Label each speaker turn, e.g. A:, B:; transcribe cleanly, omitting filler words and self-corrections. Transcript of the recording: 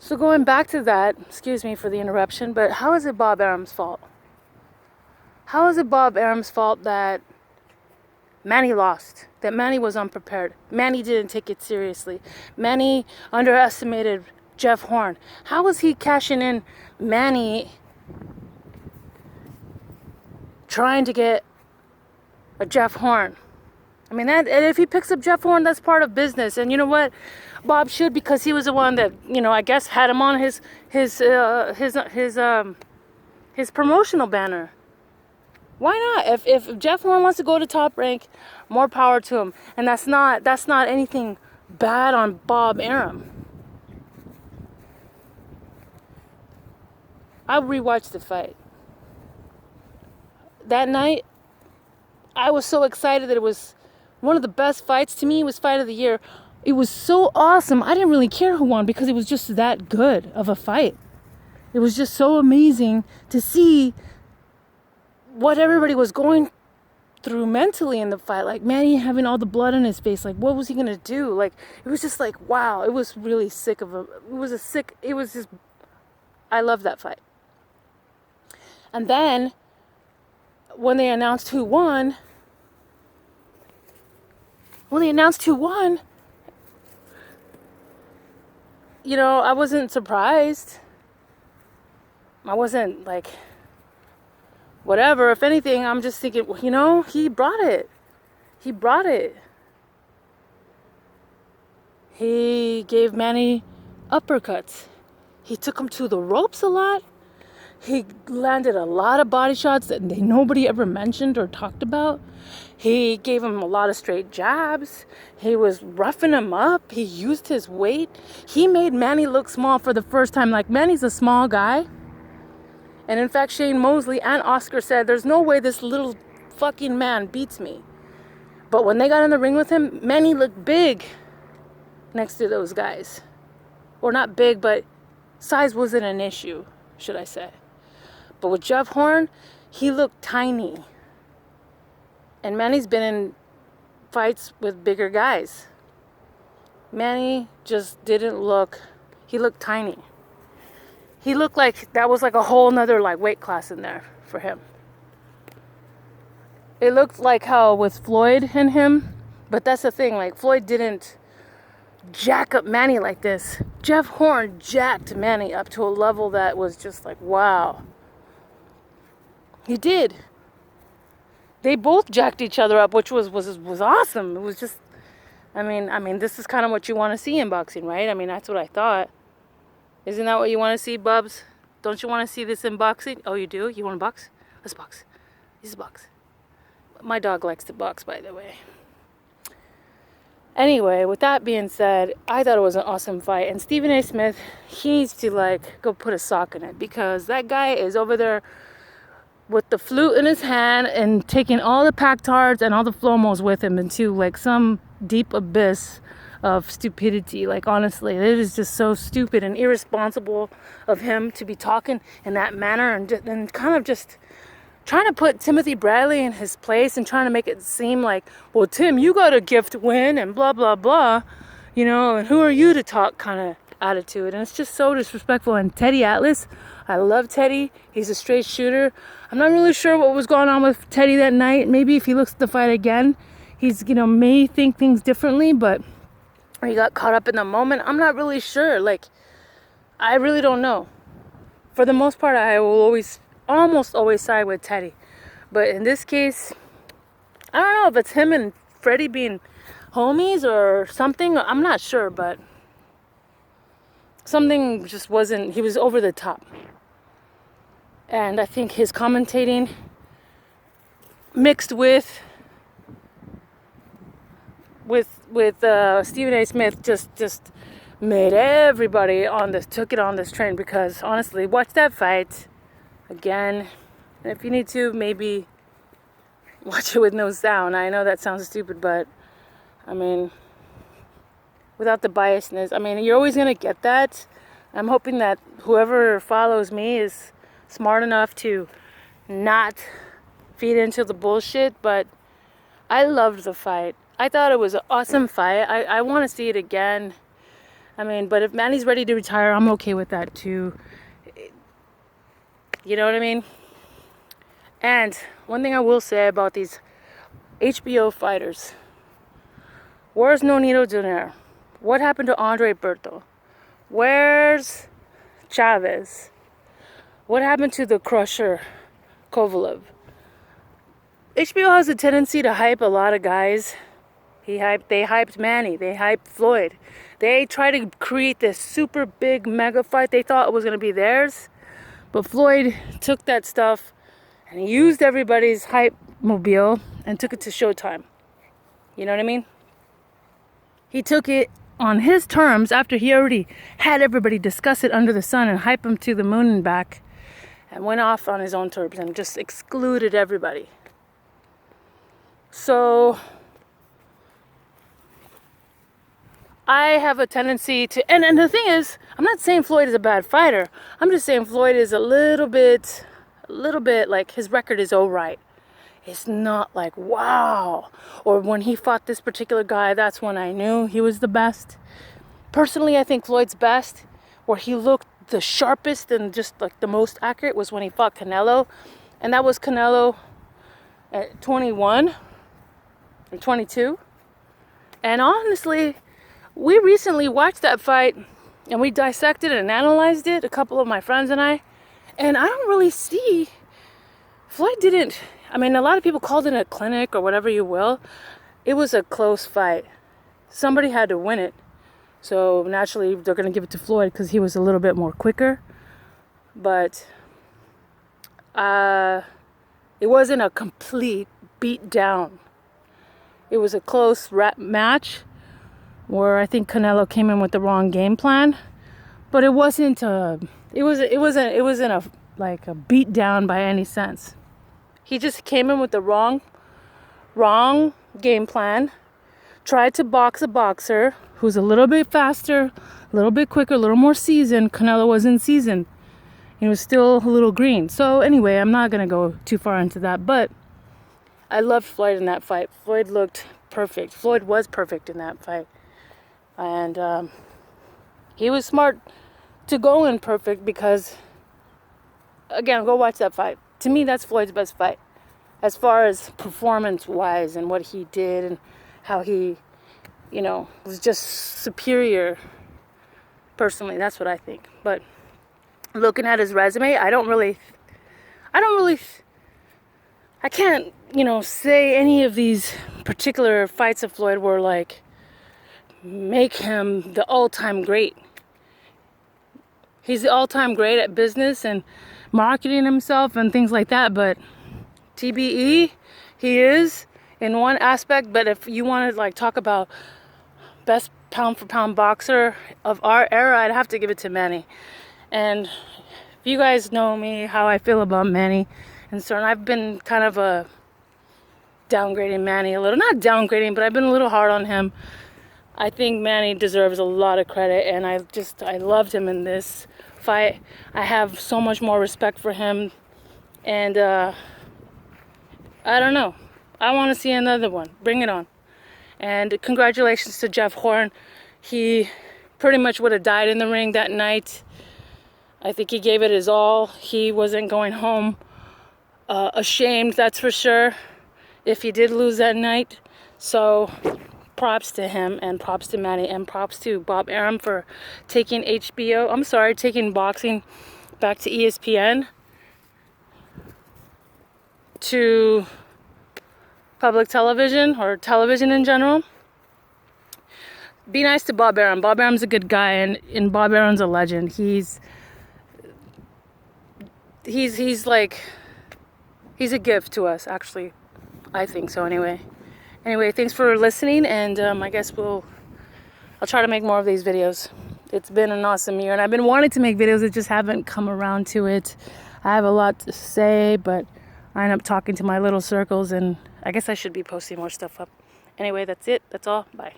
A: So going back to that, excuse me for the interruption, but how is it Bob Arum's fault? How is it Bob Arum's fault that Manny lost? That Manny was unprepared? Manny didn't take it seriously. Manny underestimated Jeff Horn. How was he cashing in Manny trying to get a Jeff Horn? I mean, that, and if he picks up Jeff Horn, that's part of business. And you know what? Bob should, because he was the one that, I guess had him on his promotional banner. Why not? If Jeff Horn wants to go to Top Rank, more power to him. And that's not anything bad on Bob Arum. I rewatched the fight. That night, I was so excited that it was one of the best fights. To me, it was fight of the year. It was so awesome. I didn't really care who won because it was just that good of a fight. It was just so amazing to see what everybody was going through mentally in the fight. Like Manny having all the blood on his face. Like, what was he going to do? Like, it was just like, wow. It was really sick of I love that fight. And then when they announced who won, I wasn't surprised. I wasn't like, whatever. If anything, I'm just thinking, he brought it. He brought it. He gave Manny uppercuts. He took him to the ropes a lot. He landed a lot of body shots that nobody ever mentioned or talked about. He gave him a lot of straight jabs. He was roughing him up. He used his weight. He made Manny look small for the first time. Like, Manny's a small guy. And in fact, Shane Mosley and Oscar said, there's no way this little fucking man beats me. But when they got in the ring with him, Manny looked big next to those guys. Or not big, but size wasn't an issue, should I say. But with Jeff Horn, he looked tiny. And Manny's been in fights with bigger guys. Manny just didn't look, he looked tiny. He looked like that was like a whole nother weight class in there for him. It looked like how with Floyd and him, but that's the thing, like Floyd didn't jack up Manny like this. Jeff Horn jacked Manny up to a level that was just like, wow. He did. They both jacked each other up, which was awesome. It was just, I mean, this is kind of what you want to see in boxing, right? I mean, that's what I thought. Isn't that what you want to see, Bubs? Don't you want to see this in boxing? Oh, you do? You want to box? Let's box. Let's box. My dog likes to box, by the way. Anyway, with that being said, I thought it was an awesome fight. And Stephen A. Smith, he needs to, go put a sock in it. Because that guy is over there with the flute in his hand and taking all the Pactards and all the Flomos with him into, some deep abyss of stupidity. Honestly, it is just so stupid and irresponsible of him to be talking in that manner and kind of just trying to put Timothy Bradley in his place and trying to make it seem like, well, Tim, you got a gift to win and blah, blah, blah, and who are you to talk kind of attitude. And it's just so disrespectful. And Teddy Atlas, I love Teddy. He's a straight shooter. I'm not really sure what was going on with Teddy that night. Maybe if he looks at the fight again, he's, may think things differently, but he got caught up in the moment. I'm not really sure. I really don't know. For the most part, I will almost always side with Teddy. But in this case, I don't know if it's him and Freddie being homies or something. I'm not sure, but something just wasn't, he was over the top. And I think his commentating mixed with Stephen A. Smith just made everybody took it on this train. Because honestly, watch that fight again. And if you need to, maybe watch it with no sound. I know that sounds stupid, but I mean, without the biasness, you're always gonna get that. I'm hoping that whoever follows me is smart enough to not feed into the bullshit. But I loved the fight. I thought it was an awesome fight. I want to see it again. I mean, but if Manny's ready to retire, I'm okay with that too. You know what I mean? And one thing I will say about these HBO fighters, where's Nonito Donaire? What happened to Andre Berto? Where's Chavez? What happened to the Crusher Kovalev? HBO has a tendency to hype a lot of guys. They hyped Manny. They hyped Floyd. They tried to create this super big mega fight. They thought it was going to be theirs. But Floyd took that stuff and he used everybody's hype mobile and took it to Showtime. You know what I mean? He took it on his terms after he already had everybody discuss it under the sun and hype him to the moon and back, and went off on his own terms and just excluded everybody. So I have a tendency to, and the thing is, I'm not saying Floyd is a bad fighter. I'm just saying Floyd is a little bit like, his record is all right. It's not like, wow. Or when he fought this particular guy, that's when I knew he was the best. Personally, I think Floyd's best, where he looked the sharpest and just like the most accurate, was when he fought Canelo. And that was Canelo at 21 or 22. And honestly, we recently watched that fight and we dissected and analyzed it, a couple of my friends and I don't really see, Floyd didn't, I mean, a lot of people called it a clinic or whatever you will. It was a close fight. Somebody had to win it. So naturally, they're going to give it to Floyd because he was a little bit more quicker. But it wasn't a complete beat down. It was a close match where I think Canelo came in with the wrong game plan. But it wasn't a like a beat down by any sense. He just came in with the wrong game plan, tried to box a boxer who's a little bit faster, a little bit quicker, a little more seasoned. Canelo wasn't seasoned. He was still a little green. So anyway, I'm not going to go too far into that, but I loved Floyd in that fight. Floyd looked perfect. Floyd was perfect in that fight. And he was smart to go in perfect because, again, go watch that fight. To me, that's Floyd's best fight as far as performance-wise and what he did and how he, was just superior. Personally, that's what I think. But looking at his resume, I can't, say any of these particular fights of Floyd were like, make him the all-time great. He's the all-time great at business and marketing himself and things like that, but TBE, he is in one aspect. But if you want to talk about best pound for pound boxer of our era, I'd have to give it to Manny. And if you guys know me, how I feel about Manny, and so I've been kind of downgrading Manny a little, not downgrading, but I've been a little hard on him. I think Manny deserves a lot of credit, and I loved him in this fight. I have so much more respect for him, and I don't know. I want to see another one. Bring it on. And congratulations to Jeff Horn. He pretty much would have died in the ring that night. I think he gave it his all. He wasn't going home ashamed, that's for sure, if he did lose that night. So props to him, and props to Manny, and props to Bob Arum for taking taking boxing back to ESPN, to public television, or television in general. Be nice to Bob Arum. Bob Arum's a good guy, and Bob Arum's a legend. He's a gift to us, actually. I think so, anyway. Anyway, thanks for listening, and I guess I'll try to make more of these videos. It's been an awesome year, and I've been wanting to make videos, it just haven't come around to it. I have a lot to say, but I end up talking to my little circles, and I guess I should be posting more stuff up. Anyway, that's it. That's all. Bye.